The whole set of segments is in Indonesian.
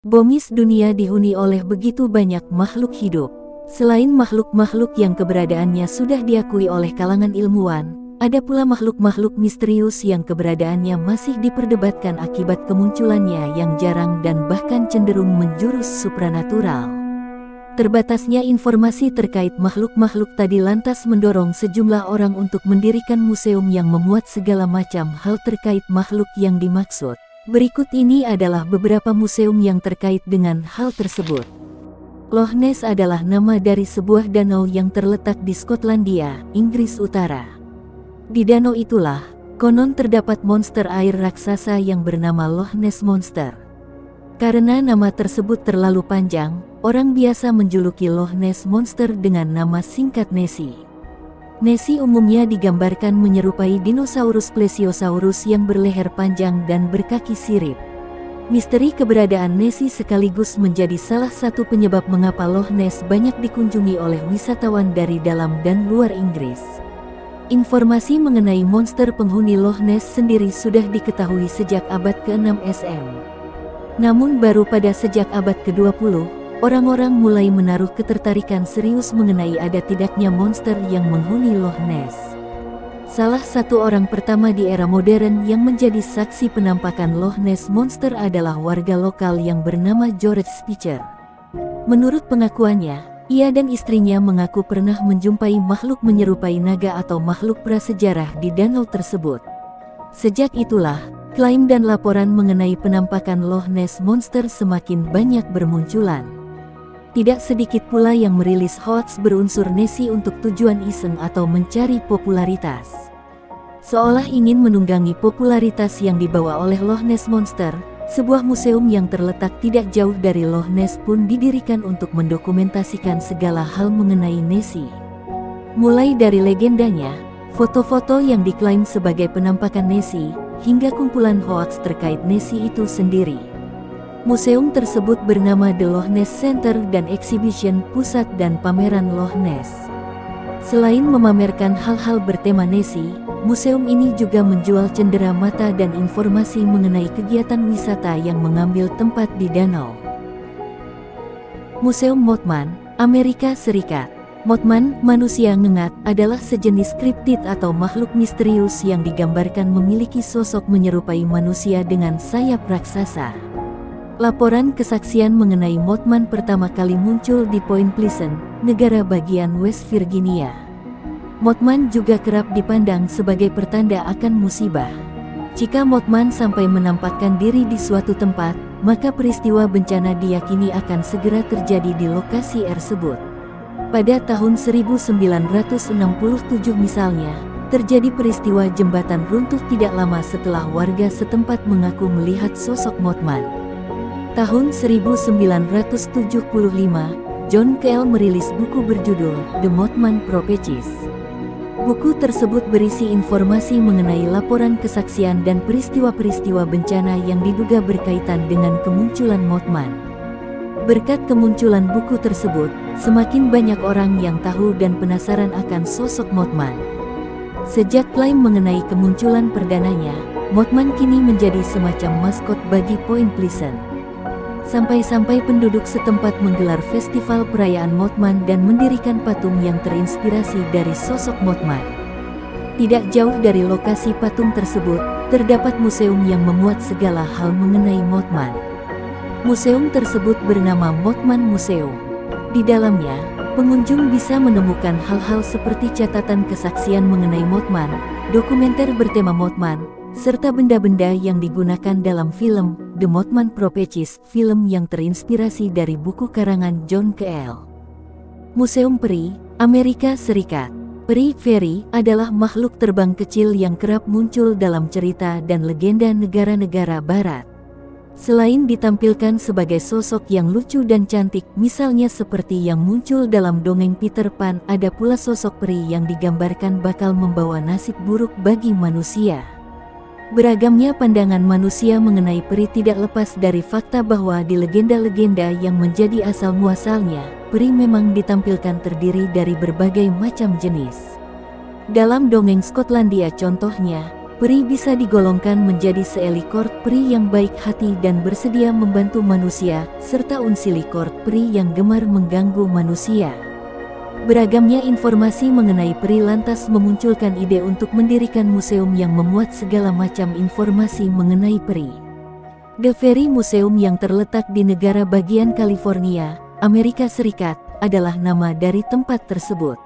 Bumi dunia dihuni oleh begitu banyak makhluk hidup. Selain makhluk-makhluk yang keberadaannya sudah diakui oleh kalangan ilmuwan, ada pula makhluk-makhluk misterius yang keberadaannya masih diperdebatkan akibat kemunculannya yang jarang dan bahkan cenderung menjurus supranatural. Terbatasnya informasi terkait makhluk-makhluk tadi lantas mendorong sejumlah orang untuk mendirikan museum yang memuat segala macam hal terkait makhluk yang dimaksud. Berikut ini adalah beberapa museum yang terkait dengan hal tersebut. Loch Ness adalah nama dari sebuah danau yang terletak di Skotlandia, Inggris Utara. Di danau itulah, konon terdapat monster air raksasa yang bernama Loch Ness Monster. Karena nama tersebut terlalu panjang, orang biasa menjuluki Loch Ness Monster dengan nama singkat Nessie. Nessie umumnya digambarkan menyerupai dinosaurus plesiosaurus yang berleher panjang dan berkaki sirip. Misteri keberadaan Nessie sekaligus menjadi salah satu penyebab mengapa Loch Ness banyak dikunjungi oleh wisatawan dari dalam dan luar Inggris. Informasi mengenai monster penghuni Loch Ness sendiri sudah diketahui sejak abad ke-6 SM. Namun baru pada sejak abad ke-20, orang-orang mulai menaruh ketertarikan serius mengenai ada tidaknya monster yang menghuni Loch Ness. Salah satu orang pertama di era modern yang menjadi saksi penampakan Loch Ness Monster adalah warga lokal yang bernama George Spitzer. Menurut pengakuannya, ia dan istrinya mengaku pernah menjumpai makhluk menyerupai naga atau makhluk prasejarah di danau tersebut. Sejak itulah, klaim dan laporan mengenai penampakan Loch Ness Monster semakin banyak bermunculan. Tidak sedikit pula yang merilis hoaks berunsur Nessie untuk tujuan iseng atau mencari popularitas. Seolah ingin menunggangi popularitas yang dibawa oleh Loch Ness Monster, sebuah museum yang terletak tidak jauh dari Loch Ness pun didirikan untuk mendokumentasikan segala hal mengenai Nessie. Mulai dari legendanya, foto-foto yang diklaim sebagai penampakan Nessie, hingga kumpulan hoaks terkait Nessie itu sendiri. Museum tersebut bernama The Loch Ness Center dan Exhibition Pusat dan Pameran Loch Ness. Selain memamerkan hal-hal bertema Nessie, museum ini juga menjual cendera mata dan informasi mengenai kegiatan wisata yang mengambil tempat di danau. Museum Mothman, Amerika Serikat. Mothman, manusia ngengat, adalah sejenis kriptid atau makhluk misterius yang digambarkan memiliki sosok menyerupai manusia dengan sayap raksasa. Laporan kesaksian mengenai Mothman pertama kali muncul di Point Pleasant, negara bagian West Virginia. Mothman juga kerap dipandang sebagai pertanda akan musibah. Jika Mothman sampai menampakkan diri di suatu tempat, maka peristiwa bencana diyakini akan segera terjadi di lokasi tersebut. Pada tahun 1967 misalnya, terjadi peristiwa jembatan runtuh tidak lama setelah warga setempat mengaku melihat sosok Mothman. Tahun 1975, John Keel merilis buku berjudul The Mothman Prophecies. Buku tersebut berisi informasi mengenai laporan kesaksian dan peristiwa-peristiwa bencana yang diduga berkaitan dengan kemunculan Mothman. Berkat kemunculan buku tersebut, semakin banyak orang yang tahu dan penasaran akan sosok Mothman. Sejak klaim mengenai kemunculan perdananya, Mothman kini menjadi semacam maskot bagi Point Pleasant. Sampai-sampai penduduk setempat menggelar festival perayaan Mothman dan mendirikan patung yang terinspirasi dari sosok Mothman. Tidak jauh dari lokasi patung tersebut, terdapat museum yang memuat segala hal mengenai Mothman. Museum tersebut bernama Mothman Museum. Di dalamnya, pengunjung bisa menemukan hal-hal seperti catatan kesaksian mengenai Mothman, dokumenter bertema Mothman, serta benda-benda yang digunakan dalam film The Mothman Prophecies, film yang terinspirasi dari buku karangan John Keel. Museum Peri, Amerika Serikat. Peri Fairy adalah makhluk terbang kecil yang kerap muncul dalam cerita dan legenda negara-negara barat. Selain ditampilkan sebagai sosok yang lucu dan cantik, misalnya seperti yang muncul dalam dongeng Peter Pan, ada pula sosok peri yang digambarkan bakal membawa nasib buruk bagi manusia. Beragamnya pandangan manusia mengenai peri tidak lepas dari fakta bahwa di legenda-legenda yang menjadi asal-muasalnya, peri memang ditampilkan terdiri dari berbagai macam jenis. Dalam dongeng Skotlandia contohnya, Peri bisa digolongkan menjadi seelikor peri yang baik hati dan bersedia membantu manusia, serta unsilikor peri yang gemar mengganggu manusia. Beragamnya informasi mengenai peri lantas memunculkan ide untuk mendirikan museum yang memuat segala macam informasi mengenai peri. The Fairy Museum yang terletak di negara bagian California, Amerika Serikat, adalah nama dari tempat tersebut.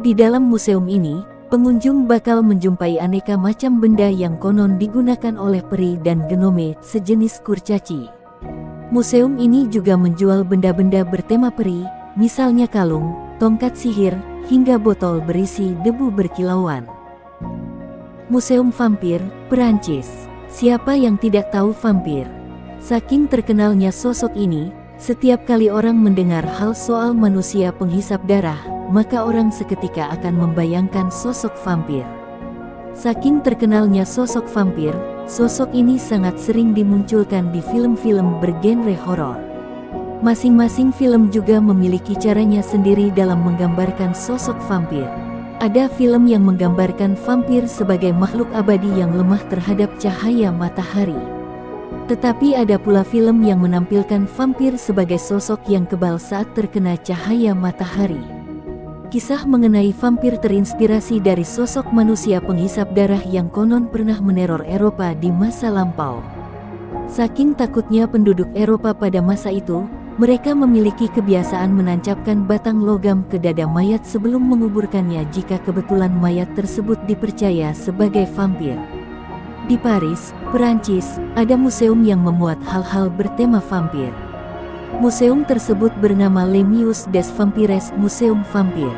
Di dalam museum ini, pengunjung bakal menjumpai aneka macam benda yang konon digunakan oleh peri dan gnome sejenis kurcaci. Museum ini juga menjual benda-benda bertema peri, misalnya kalung, tongkat sihir, hingga botol berisi debu berkilauan. Museum Vampir, Perancis. Siapa yang tidak tahu vampir? Saking terkenalnya sosok ini, setiap kali orang mendengar hal soal manusia penghisap darah, maka orang seketika akan membayangkan sosok vampir. Saking terkenalnya sosok vampir, sosok ini sangat sering dimunculkan di film-film bergenre horor. Masing-masing film juga memiliki caranya sendiri dalam menggambarkan sosok vampir. Ada film yang menggambarkan vampir sebagai makhluk abadi yang lemah terhadap cahaya matahari. Tetapi ada pula film yang menampilkan vampir sebagai sosok yang kebal saat terkena cahaya matahari. Kisah mengenai vampir terinspirasi dari sosok manusia penghisap darah yang konon pernah meneror Eropa di masa lampau. Saking takutnya penduduk Eropa pada masa itu, mereka memiliki kebiasaan menancapkan batang logam ke dada mayat sebelum menguburkannya jika kebetulan mayat tersebut dipercaya sebagai vampir. Di Paris, Perancis, ada museum yang memuat hal-hal bertema vampir. Museum tersebut bernama Les Musées des Vampires Museum Vampir.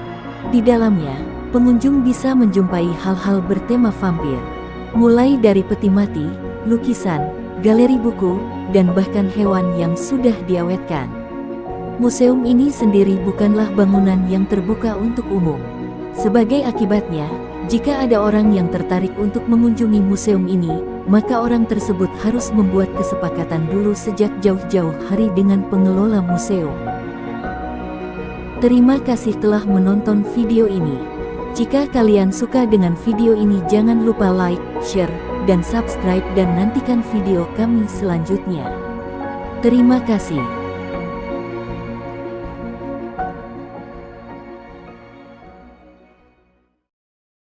Di dalamnya, pengunjung bisa menjumpai hal-hal bertema vampir. Mulai dari peti mati, lukisan, galeri buku, dan bahkan hewan yang sudah diawetkan. Museum ini sendiri bukanlah bangunan yang terbuka untuk umum. Sebagai akibatnya, jika ada orang yang tertarik untuk mengunjungi museum ini, maka orang tersebut harus membuat kesepakatan dulu sejak jauh-jauh hari dengan pengelola museum. Terima kasih telah menonton video ini. Jika kalian suka dengan video ini, jangan lupa like, share, dan subscribe dan nantikan video kami selanjutnya. Terima kasih.